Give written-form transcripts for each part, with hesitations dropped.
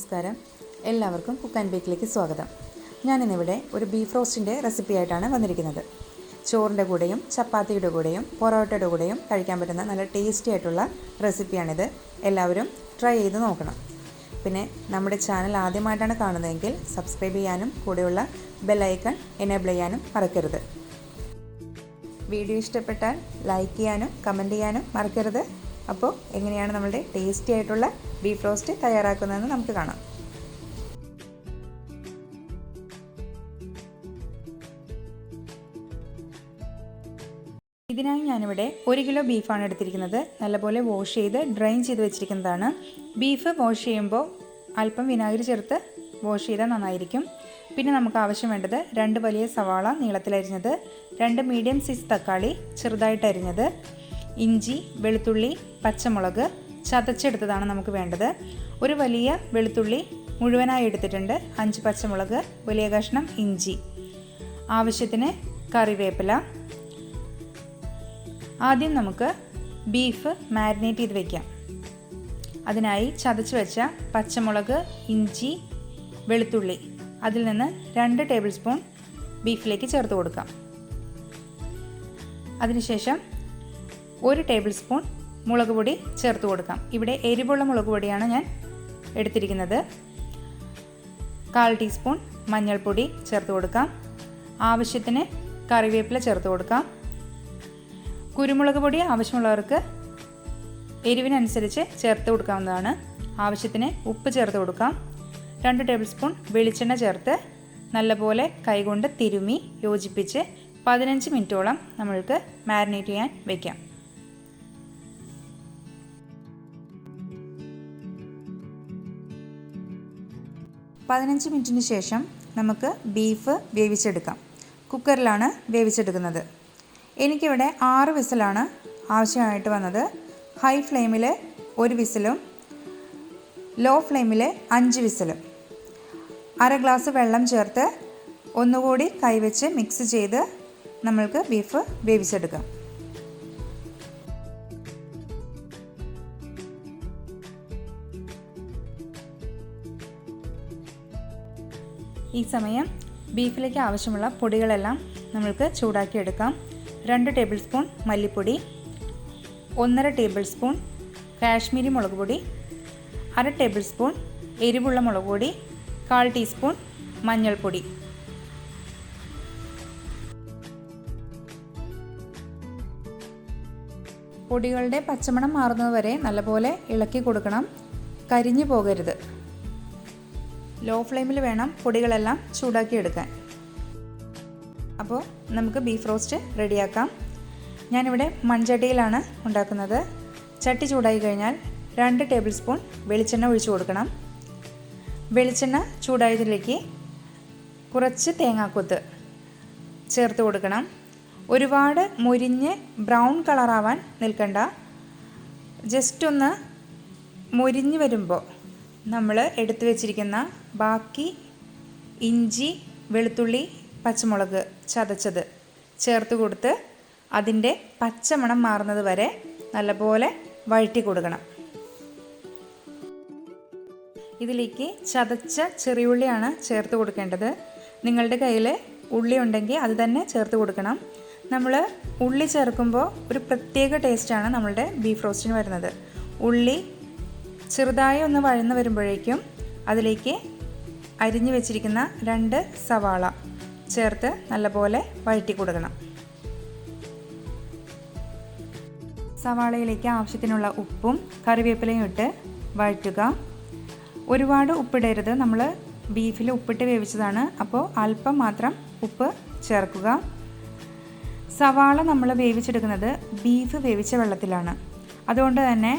നമസ്കാരം. എല്ലാവർക്കും cook and ബേക്കിലേക്ക് സ്വാഗതം. ഞാനിന്നിവിടെ ഒരു ബീഫ് റോസ്റ്റിൻ്റെ റെസിപ്പി ആയിട്ടാണ് വന്നിരിക്കുന്നത്. ചോറിൻ്റെ കൂടെയും ചപ്പാത്തിയുടെ കൂടെയും പൊറോട്ടയുടെ കൂടെയും കഴിക്കാൻ പറ്റുന്ന നല്ല ടേസ്റ്റി ആയിട്ടുള്ള റെസിപ്പിയാണിത്. എല്ലാവരും ട്രൈ ചെയ്ത് നോക്കണം. പിന്നെ നമ്മുടെ ചാനൽ ആദ്യമായിട്ടാണ് കാണുന്നതെങ്കിൽ സബ്സ്ക്രൈബ് ചെയ്യാനും കൂടെയുള്ള ബെൽ ഐക്കൺ എനേബിൾ ചെയ്യാനും മറക്കരുത്. വീഡിയോ ഇഷ്ടപ്പെട്ടാൽ ലൈക്ക് ചെയ്യാനും കമൻറ്റ് ചെയ്യാനും മറക്കരുത്. അപ്പോൾ എങ്ങനെയാണ് നമ്മളുടെ ടേസ്റ്റി ആയിട്ടുള്ള ബീഫ് റോസ്റ്റ് തയ്യാറാക്കുന്നതെന്ന് നമുക്ക് കാണാം. ഇതിനായി ഞാനിവിടെ 1 കിലോ ബീഫാണ് എടുത്തിരിക്കുന്നത്. നല്ലപോലെ വാഷ് ചെയ്ത് ഡ്രെയിൻ ചെയ്ത് വെച്ചിരിക്കുന്നതാണ്. ബീഫ് വാഷ് ചെയ്യുമ്പോൾ അല്പം വിനാഗിരി ചേർത്ത് വാഷ് ചെയ്താൽ നന്നായിരിക്കും. പിന്നെ നമുക്ക് ആവശ്യം വേണ്ടത് 2 വലിയ സവാള നീളത്തിലരിഞ്ഞത്, 2 മീഡിയം സൈസ് തക്കാളി ചെറുതായിട്ട് അരിഞ്ഞത്, ഇഞ്ചി, വെളുത്തുള്ളി, പച്ചമുളക് ചതച്ചെടുത്തതാണ് നമുക്ക് വേണ്ടത്. ഒരു വലിയ വെളുത്തുള്ളി മുഴുവനായി എടുത്തിട്ടുണ്ട്, 5 പച്ചമുളക്, വലിയ കഷ്ണം ഇഞ്ചി, ആവശ്യത്തിന് കറിവേപ്പില. ആദ്യം നമുക്ക് ബീഫ് മാരിനേറ്റ് ചെയ്ത് വയ്ക്കാം. അതിനായി ചതച്ച് വെച്ച പച്ചമുളക്, ഇഞ്ചി, വെളുത്തുള്ളി അതിൽ നിന്ന് 2 ടേബിൾ സ്പൂൺ ബീഫിലേക്ക് ചേർത്ത് കൊടുക്കാം. അതിനുശേഷം 1 ടേബിൾ സ്പൂൺ മുളക് പൊടി ചേർത്ത് കൊടുക്കാം. ഇവിടെ എരിവുള്ള മുളക് പൊടിയാണ് ഞാൻ എടുത്തിരിക്കുന്നത്. 1/4 ടീസ്പൂൺ മഞ്ഞൾപ്പൊടി ചേർത്ത് കൊടുക്കാം. ആവശ്യത്തിന് കറിവേപ്പില ചേർത്ത് കൊടുക്കാം. കുരുമുളക് പൊടി ആവശ്യമുള്ളവർക്ക് എരിവിനനുസരിച്ച് ചേർത്ത് കൊടുക്കാവുന്നതാണ്. ആവശ്യത്തിന് ഉപ്പ് ചേർത്ത് കൊടുക്കാം. 2 ടേബിൾ സ്പൂൺ വെളിച്ചെണ്ണ ചേർത്ത് നല്ലപോലെ കൈകൊണ്ട് തിരുമ്മി യോജിപ്പിച്ച് 15 മിനിറ്റോളം നമ്മൾക്ക് മാരിനേറ്റ് ചെയ്യാൻ വയ്ക്കാം. 15 മിനിറ്റിന് ശേഷം നമുക്ക് ബീഫ് വേവിച്ചെടുക്കാം. കുക്കറിലാണ് വേവിച്ചെടുക്കുന്നത്. എനിക്കിവിടെ 6 വിസിലാണ് ആവശ്യമായിട്ട് വന്നത്. ഹൈ ഫ്ലെയിമിൽ 1 വിസിലും ലോ ഫ്ലെയിമിൽ 5 വിസിലും. 1/2 ഗ്ലാസ് വെള്ളം ചേർത്ത് ഒന്നുകൂടി കൈവച്ച് മിക്സ് ചെയ്ത് നമ്മൾക്ക് ബീഫ് വേവിച്ചെടുക്കാം. ഈ സമയം ബീഫിലേക്ക് ആവശ്യമുള്ള പൊടികളെല്ലാം നമ്മൾക്ക് ചൂടാക്കിയെടുക്കാം. 2 ടേബിൾ സ്പൂൺ മല്ലിപ്പൊടി, 1/2 ടേബിൾ സ്പൂൺ കാശ്മീരി മുളക് പൊടി, 1/2 ടേബിൾ സ്പൂൺ എരിവുള്ള മുളക് പൊടി, 1/4 ടീസ്പൂൺ മഞ്ഞൾപ്പൊടി. പൊടികളുടെ പച്ചമണം മാറുന്നതുവരെ നല്ലപോലെ ഇളക്കി കൊടുക്കണം. കരിഞ്ഞു പോകരുത്. ലോ ഫ്ലെയിമിൽ വേണം പൊടികളെല്ലാം ചൂടാക്കിയെടുക്കാൻ. അപ്പോൾ നമുക്ക് ബീഫ് റോസ്റ്റ് റെഡിയാക്കാം. ഞാനിവിടെ മൺചട്ടിയിലാണ് ഉണ്ടാക്കുന്നത്. ചട്ടി ചൂടായി കഴിഞ്ഞാൽ 2 ടേബിൾ സ്പൂൺ വെളിച്ചെണ്ണ ഒഴിച്ചു കൊടുക്കണം. വെളിച്ചെണ്ണ ചൂടായതിലേക്ക് കുറച്ച് തേങ്ങാക്കൊത്ത് ചേർത്ത് കൊടുക്കണം. ഒരുപാട് മുരിഞ്ഞ് ബ്രൗൺ കളറാവാൻ നിൽക്കണ്ട. ജസ്റ്റ് ഒന്ന് മുരിഞ്ഞ് വരുമ്പോൾ നമ്മൾ എടുത്തു വെച്ചിരിക്കുന്ന ബാക്കി ഇഞ്ചി, വെളുത്തുള്ളി, പച്ചമുളക് ചതച്ചത് ചേർത്ത് കൊടുത്ത് അതിൻ്റെ പച്ചമണം മാറുന്നത് വരെ നല്ലപോലെ വഴറ്റി കൊടുക്കണം. ഇതിലേക്ക് ചതച്ച ചെറിയുള്ളിയാണ് ചേർത്ത് കൊടുക്കേണ്ടത്. നിങ്ങളുടെ കയ്യിൽ ഉള്ളി ഉണ്ടെങ്കിൽ അത് തന്നെ ചേർത്ത് കൊടുക്കണം. നമ്മൾ ഉള്ളി ചേർക്കുമ്പോൾ ഒരു പ്രത്യേക ടേസ്റ്റാണ് നമ്മളുടെ ബീഫ് റോസ്റ്റിന് വരുന്നത്. ഉള്ളി ചെറുതായി ഒന്ന് വഴന്ന് വരുമ്പോഴേക്കും അതിലേക്ക് അരിഞ്ഞു വെച്ചിരിക്കുന്ന 2 സവാള ചേർത്ത് നല്ലപോലെ വഴറ്റി കൊടുക്കണം. സവാളയിലേക്ക് ആവശ്യത്തിനുള്ള ഉപ്പും കറിവേപ്പിലയും ഇട്ട് വഴറ്റുക. ഒരുപാട് ഉപ്പിടരുത്. നമ്മൾ ബീഫിൽ ഉപ്പിട്ട് വേവിച്ചതാണ്. അപ്പോൾ അല്പം മാത്രം ഉപ്പ് ചേർക്കുക. സവാള നമ്മൾ വേവിച്ചെടുക്കുന്നത് ബീഫ് വേവിച്ച വെള്ളത്തിലാണ്. അതുകൊണ്ട് തന്നെ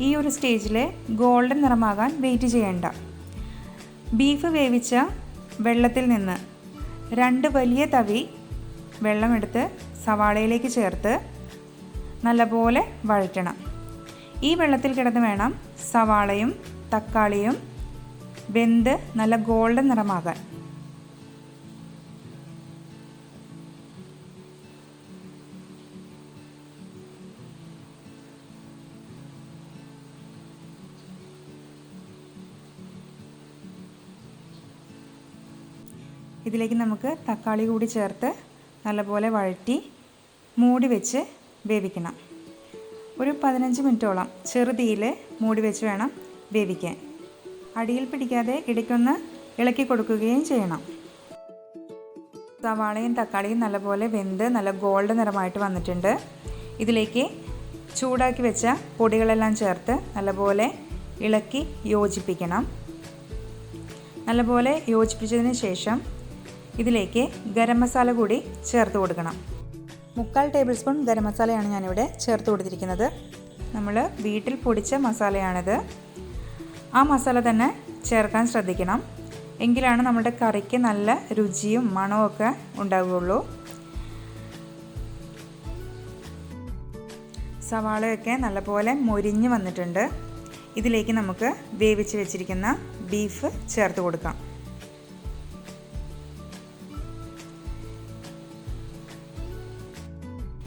ഈ ഒരു സ്റ്റേജിൽ ഗോൾഡൻ നിറമാകാൻ വെയിറ്റ് ചെയ്യേണ്ട. ബീഫ് വേവിച്ച വെള്ളത്തിൽ നിന്ന് 2 വലിയ തവി വെള്ളമെടുത്ത് സവാളയിലേക്ക് ചേർത്ത് നല്ലപോലെ വഴറ്റണം. ഈ വെള്ളത്തിൽ കിടന്ന് വേണം സവാളയും തക്കാളിയും വെന്ത് നല്ല ഗോൾഡൻ നിറമാകാൻ. ഇതിലേക്ക് നമുക്ക് തക്കാളി കൂടി ചേർത്ത് നല്ലപോലെ വഴറ്റി മൂടി വെച്ച് വേവിക്കണം. ഒരു 15 മിനിറ്റോളം ചെറുതീയിൽ മൂടി വെച്ച് വേണം വേവിക്കാൻ. അടിയിൽ പിടിക്കാതെ ഇടയ്ക്കൊന്ന് ഇളക്കി കൊടുക്കുകയും ചെയ്യണം. സവാളയും തക്കാളിയും നല്ലപോലെ വെന്ത് നല്ല ഗോൾഡ് നിറമായിട്ട് വന്നിട്ടുണ്ട്. ഇതിലേക്ക് ചൂടാക്കി വെച്ച പൊടികളെല്ലാം ചേർത്ത് നല്ലപോലെ ഇളക്കി യോജിപ്പിക്കണം. നല്ലപോലെ യോജിപ്പിച്ചതിന് ശേഷം ഇതിലേക്ക് ഗരം മസാല കൂടി ചേർത്ത് കൊടുക്കണം. 3/4 ടേബിൾ സ്പൂൺ ഗരം മസാലയാണ് ഞാനിവിടെ ചേർത്ത് കൊടുത്തിരിക്കുന്നത്. നമ്മൾ വീട്ടിൽ പൊടിച്ച മസാലയാണിത്. ആ മസാല തന്നെ ചേർക്കാൻ ശ്രദ്ധിക്കണം. എങ്കിലാണ് നമ്മുടെ കറിക്ക് നല്ല രുചിയും മണവും ഒക്കെ ഉണ്ടാവുകയുള്ളൂ. സവാളയൊക്കെ നല്ലപോലെ മൊരിഞ്ഞ് വന്നിട്ടുണ്ട്. ഇതിലേക്ക് നമുക്ക് വേവിച്ച് വെച്ചിരിക്കുന്ന ബീഫ് ചേർത്ത് കൊടുക്കാം.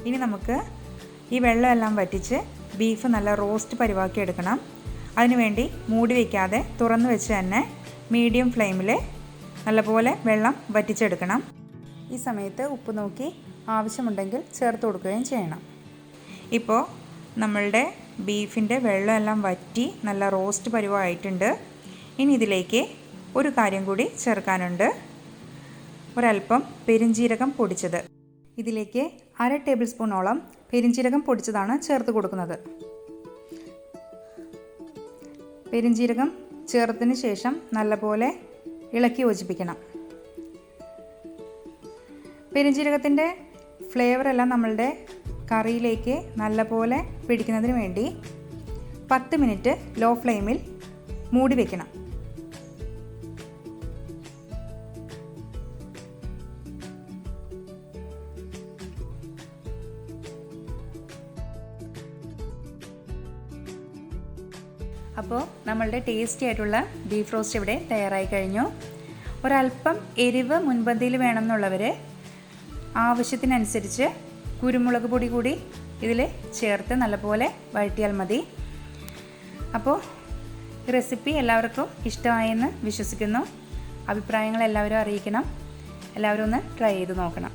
ഇനി നമുക്ക് ഈ വെള്ളമെല്ലാം വറ്റിച്ച് ബീഫ് നല്ല റോസ്റ്റ് പരിവാക്കി എടുക്കണം. അതിനുവേണ്ടി മൂടി വയ്ക്കാതെ തുറന്ന് വെച്ച് തന്നെ മീഡിയം ഫ്ലെയിമിൽ നല്ലപോലെ വെള്ളം വറ്റിച്ചെടുക്കണം. ഈ സമയത്ത് ഉപ്പ് നോക്കി ആവശ്യമുണ്ടെങ്കിൽ ചേർത്ത് കൊടുക്കുകയും ചെയ്യണം. ഇപ്പോൾ നമ്മളുടെ ബീഫിൻ്റെ വെള്ളമെല്ലാം വറ്റി നല്ല റോസ്റ്റ് പരിവായിട്ടുണ്ട്. ഇനി ഇതിലേക്ക് ഒരു കാര്യം കൂടി ചേർക്കാനുണ്ട്. ഒരല്പം പെരുംജീരകം പൊടിച്ചത്. ഇതിലേക്ക് 1/2 ടേബിൾ സ്പൂണോളം പെരുംജീരകം പൊടിച്ചതാണ് ചേർത്ത് കൊടുക്കുന്നത്. പെരുംജീരകം ചേർത്തതിന് ശേഷം നല്ലപോലെ ഇളക്കി യോജിപ്പിക്കണം. പെരുംജീരകത്തിൻ്റെ ഫ്ലേവറെല്ലാം നമ്മളുടെ കറിയിലേക്ക് നല്ലപോലെ പിടിക്കുന്നതിന് വേണ്ടി 10 മിനിറ്റ് ലോ ഫ്ലെയിമിൽ മൂടി വയ്ക്കണം. അപ്പോൾ നമ്മളുടെ ടേസ്റ്റി ആയിട്ടുള്ള ബീഫ് റോസ്റ്റ് ഇവിടെ തയ്യാറായി കഴിഞ്ഞു. ഒരല്പം എരിവ് മുൻപന്തിയിൽ വേണമെന്നുള്ളവർ ആവശ്യത്തിനനുസരിച്ച് കുരുമുളക് പൊടി കൂടി ഇതിൽ ചേർത്ത് നല്ലപോലെ വഴറ്റിയാൽ മതി. അപ്പോൾ ഈ റെസിപ്പി എല്ലാവർക്കും ഇഷ്ടമായെന്ന് വിശ്വസിക്കുന്നു. അഭിപ്രായങ്ങൾ എല്ലാവരും അറിയിക്കണം. എല്ലാവരും ഒന്ന് ട്രൈ ചെയ്ത് നോക്കണം.